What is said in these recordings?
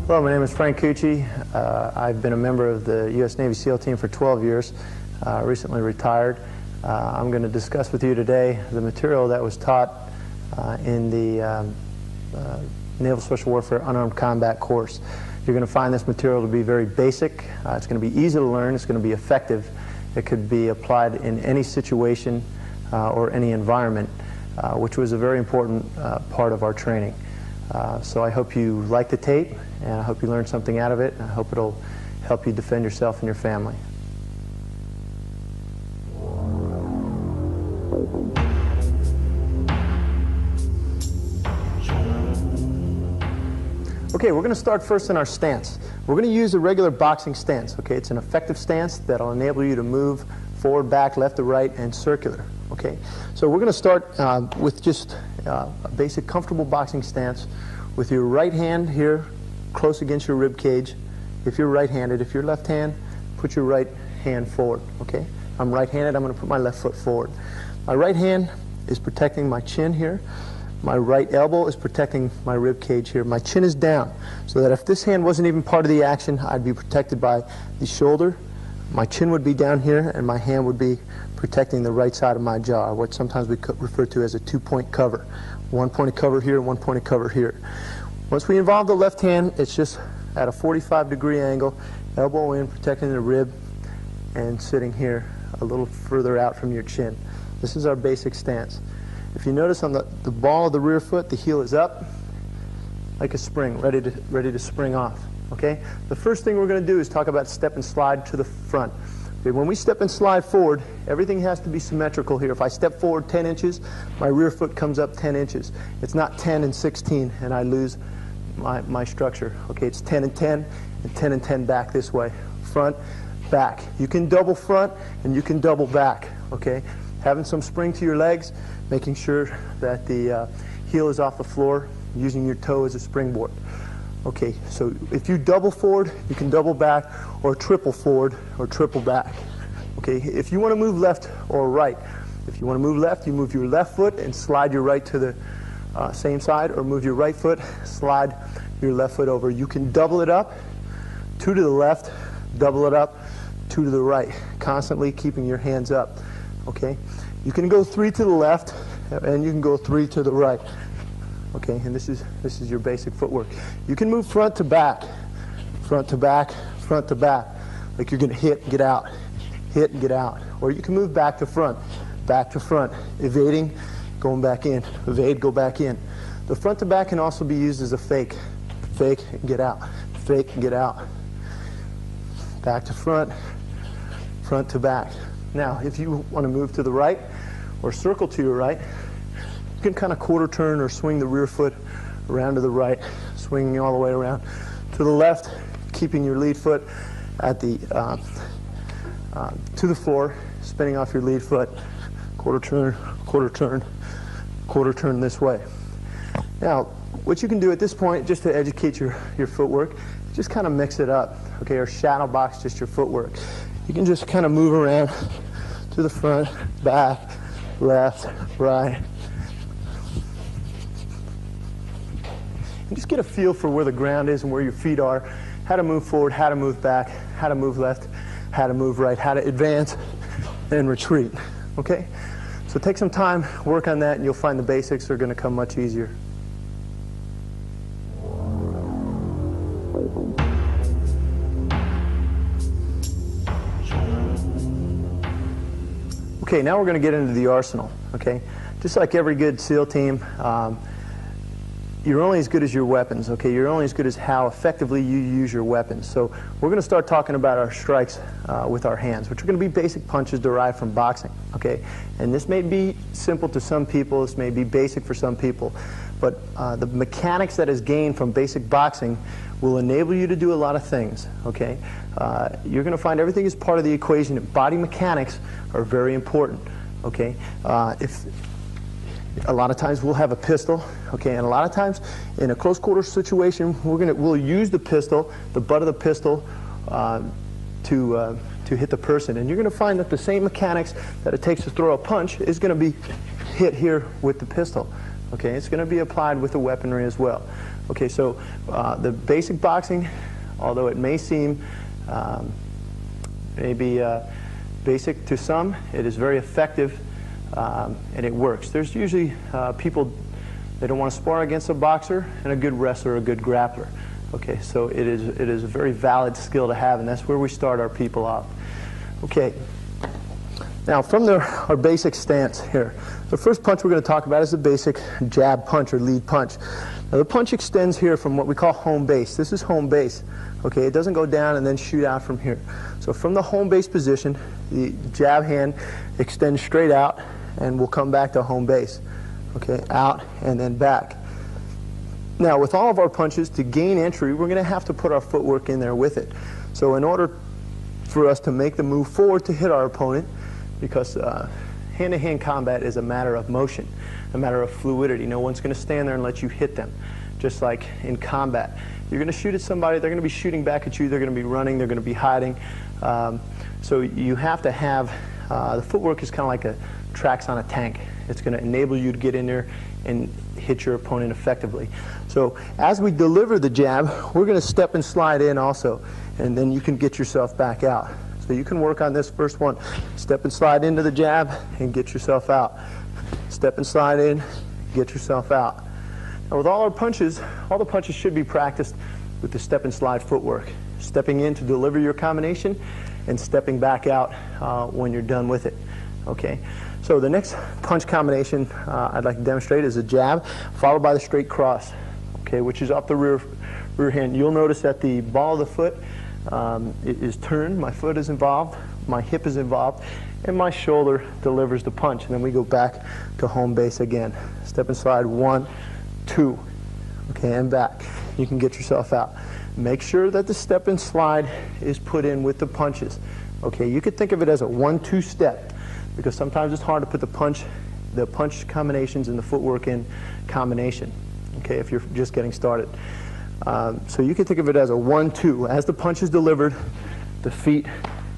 Hello, my name is Frank Cucci. I've been a member of the U.S. Navy SEAL team for 12 years, recently retired. I'm going to discuss with you today the material that was taught in the Naval Special Warfare Unarmed Combat course. You're going to find this material to be very basic. It's going to be easy to learn. It's going to be effective. It could be applied in any situation or any environment, which was a very important part of our training. So I hope you like the tape, and I hope you learn something out of it, and I hope it'll help you defend yourself and your family. Okay, we're going to start first in our stance. We're going to use a regular boxing stance. Okay, it's an effective stance that'll enable you to move forward, back, left to right, and circular. Okay, so we're going to start with just a basic comfortable boxing stance with your right hand here close against your rib cage if you're right-handed. If you're left-hand, put your right hand forward. Okay, I'm right-handed. I'm going to put my left foot forward. My right hand is protecting my chin here. My right elbow is protecting my rib cage here. My chin is down, so that if this hand wasn't even part of the action, I'd be protected by the shoulder. My chin would be down here, and my hand would be protecting the right side of my jaw, what sometimes we refer to as a two-point cover. One point of cover here, one point of cover here. Once we involve the left hand, it's just at a 45-degree angle, elbow in, protecting the rib, and sitting here a little further out from your chin. This is our basic stance. If you notice on the ball of the rear foot, the heel is up like a spring, ready to spring off. Okay? The first thing we're going to do is talk about step and slide to the front. Okay, when we step and slide forward, everything has to be symmetrical here. If I step forward 10 inches, my rear foot comes up 10 inches. It's not 10 and 16 and I lose my structure. Okay, it's 10 and 10 and 10 and 10 back this way. Front, back. You can double front and you can double back. Okay? Having some spring to your legs, making sure that the heel is off the floor, using your toe as a springboard. Okay, so if you double forward, you can double back, or triple forward, or triple back. Okay, if you want to move left or right, if you want to move left, you move your left foot and slide your right to the same side, or move your right foot, slide your left foot over. You can double it up, 2 to the left, double it up, 2 to the right, constantly keeping your hands up. Okay, you can go 3 to the left, and you can go 3 to the right. Okay, and this is your basic footwork. You can move front to back, front to back, front to back, like you're going to hit and get out, hit and get out. Or you can move back to front, evading, going back in, evade, go back in. The front to back can also be used as a fake and get out, fake and get out. Back to front, front to back. Now, if you want to move to the right or circle to your right, you can kind of quarter turn or swing the rear foot around to the right, swinging all the way around to the left, keeping your lead foot at the to the floor, spinning off your lead foot, quarter turn, quarter turn, quarter turn this way. Now, what you can do at this point, just to educate your footwork, just kind of mix it up, okay, or shadow box just your footwork. You can just kind of move around to the front, back, left, right. And just get a feel for where the ground is and where your feet are, how to move forward, how to move back, how to move left, how to move right, how to advance and retreat. Okay? So take some time, work on that, and you'll find the basics are going to come much easier. Okay, now we're going to get into the arsenal. Okay? Just like every good SEAL team, you're only as good as your weapons, okay? You're only as good as how effectively you use your weapons. So we're going to start talking about our strikes with our hands, which are going to be basic punches derived from boxing, okay? And this may be simple to some people, this may be basic for some people, but the mechanics that is gained from basic boxing will enable you to do a lot of things, okay? You're going to find everything is part of the equation. Body mechanics are very important, okay? A lot of times we'll have a pistol, okay, and a lot of times in a close quarter situation we'll use the pistol, the butt of the pistol, to hit the person, and you're going to find that the same mechanics that it takes to throw a punch is going to be hit here with the pistol. Okay, it's going to be applied with the weaponry as well. Okay, so the basic boxing, although it may seem maybe basic to some, it is very effective and it works. There's usually people, they don't want to spar against a boxer, and a good wrestler, a good grappler. Okay, so it is a very valid skill to have, and that's where we start our people off. Okay, now from our basic stance here, the first punch we're going to talk about is the basic jab punch or lead punch. Now the punch extends here from what we call home base. This is home base. Okay, it doesn't go down and then shoot out from here. So from the home base position, the jab hand extends straight out and will come back to home base. Okay, out and then back. Now with all of our punches, to gain entry, we're going to have to put our footwork in there with it. So in order for us to make the move forward to hit our opponent, because hand-to-hand combat is a matter of motion, a matter of fluidity. No one's going to stand there and let you hit them, just like in combat. You're going to shoot at somebody, they're going to be shooting back at you, they're going to be running, they're going to be hiding. So you have to have, the footwork is kind of like a tracks on a tank. It's going to enable you to get in there and hit your opponent effectively. So as we deliver the jab, we're going to step and slide in also, and then you can get yourself back out. So you can work on this first one. Step and slide into the jab and get yourself out. Step and slide in, get yourself out. Now with all our punches, all the punches should be practiced with the step and slide footwork. Stepping in to deliver your combination and stepping back out when you're done with it. Okay, so the next punch combination I'd like to demonstrate is a jab followed by the straight cross, okay, which is off the rear hand. You'll notice that the ball of the foot it is turned, my foot is involved, my hip is involved, and my shoulder delivers the punch. And then we go back to home base again. Step and slide, 1, 2, okay, and back. You can get yourself out. Make sure that the step and slide is put in with the punches. Okay, you could think of it as a 1-2 step, because sometimes it's hard to put the punch combinations and the footwork in combination, okay, if you're just getting started. So you can think of it as a 1-2. As the punch is delivered, the feet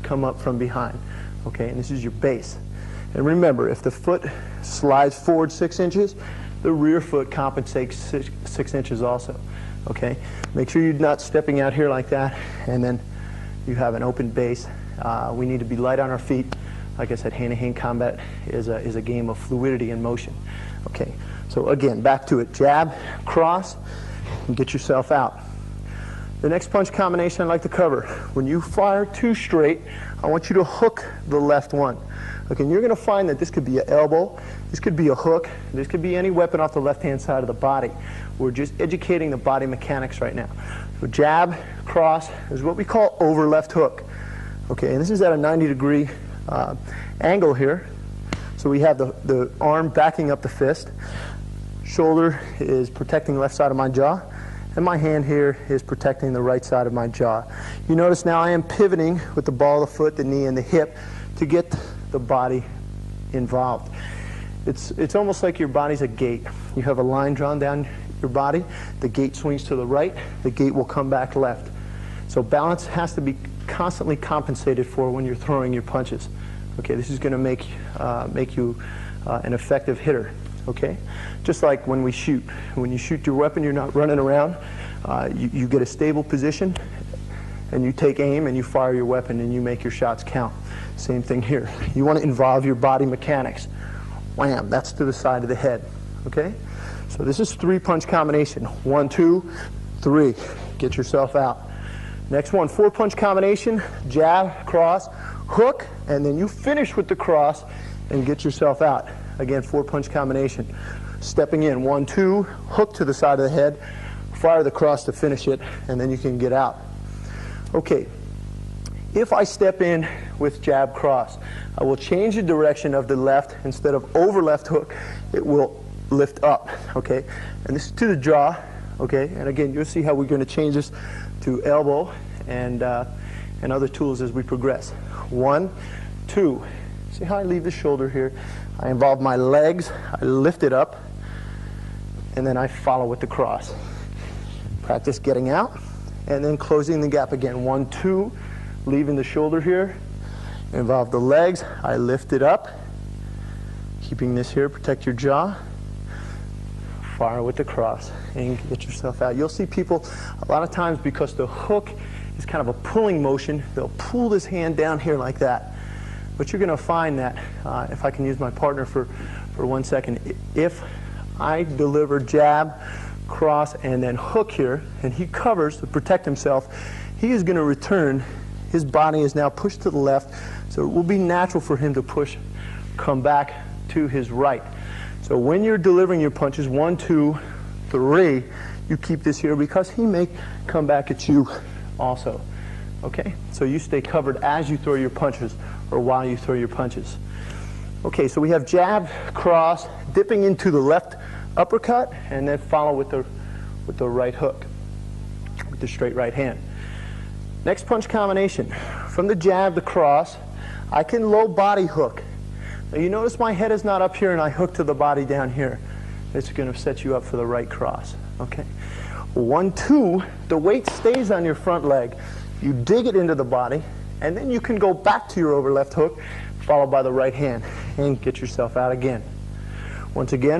come up from behind, okay, and this is your base. And remember, if the foot slides forward 6 inches, the rear foot compensates 6 inches also, okay. Make sure you're not stepping out here like that, and then you have an open base. We need to be light on our feet. Like I said, hand-to-hand combat is a game of fluidity and motion. Okay, so again, back to it. Jab, cross, and get yourself out. The next punch combination I'd like to cover. When you fire 2 straight, I want you to hook the left one. Okay, and you're going to find that this could be an elbow, this could be a hook, this could be any weapon off the left-hand side of the body. We're just educating the body mechanics right now. So jab, cross is what we call over left hook. Okay, and this is at a 90-degree angle here. So we have the arm backing up the fist, shoulder is protecting the left side of my jaw, and my hand here is protecting the right side of my jaw. You notice now I am pivoting with the ball of the foot, the knee, and the hip to get the body involved. It's almost like your body's a gate. You have a line drawn down your body, the gate swings to the right, the gate will come back left. So balance has to be constantly compensated for when you're throwing your punches. Okay, this is going to make you an effective hitter. Okay, just like when we shoot. When you shoot your weapon, you're not running around. You get a stable position, and you take aim, and you fire your weapon, and you make your shots count. Same thing here. You want to involve your body mechanics. Wham! That's to the side of the head. Okay, so this is 3-punch combination. 1, 2, 3. Get yourself out. Next one, 4-punch combination, jab, cross, hook, and then you finish with the cross and get yourself out. Again, 4-punch combination. Stepping in, 1, 2, hook to the side of the head, fire the cross to finish it, and then you can get out. Okay, if I step in with jab, cross, I will change the direction of the left. Instead of over left hook, it will lift up, okay? And this is to the jaw, okay? And again, you'll see how we're going to change this to elbow and other tools as we progress. 1, 2. See how I leave the shoulder here? I involve my legs, I lift it up, and then I follow with the cross. Practice getting out, and then closing the gap again. 1, 2, leaving the shoulder here, involve the legs, I lift it up, keeping this here, protect your jaw, fire with the cross, and get yourself out. You'll see people a lot of times, because the hook is kind of a pulling motion, they'll pull this hand down here like that. But you're going to find that, if I can use my partner for 1 second, if I deliver jab, cross, and then hook here, and he covers to protect himself, he is going to return. His body is now pushed to the left, so it will be natural for him to come back to his right. So when you're delivering your punches, 1, 2, 3, you keep this here because he may come back at you also. Okay? So you stay covered as you throw your punches or while you throw your punches. Okay, so we have jab, cross, dipping into the left uppercut, and then follow with the right hook, with the straight right hand. Next punch combination. From the jab, the cross, I can low body hook. Now you notice my head is not up here and I hook to the body down here. It's going to set you up for the right cross. Okay. 1, 2, the weight stays on your front leg. You dig it into the body, and then you can go back to your over left hook, followed by the right hand, and get yourself out again. Once again,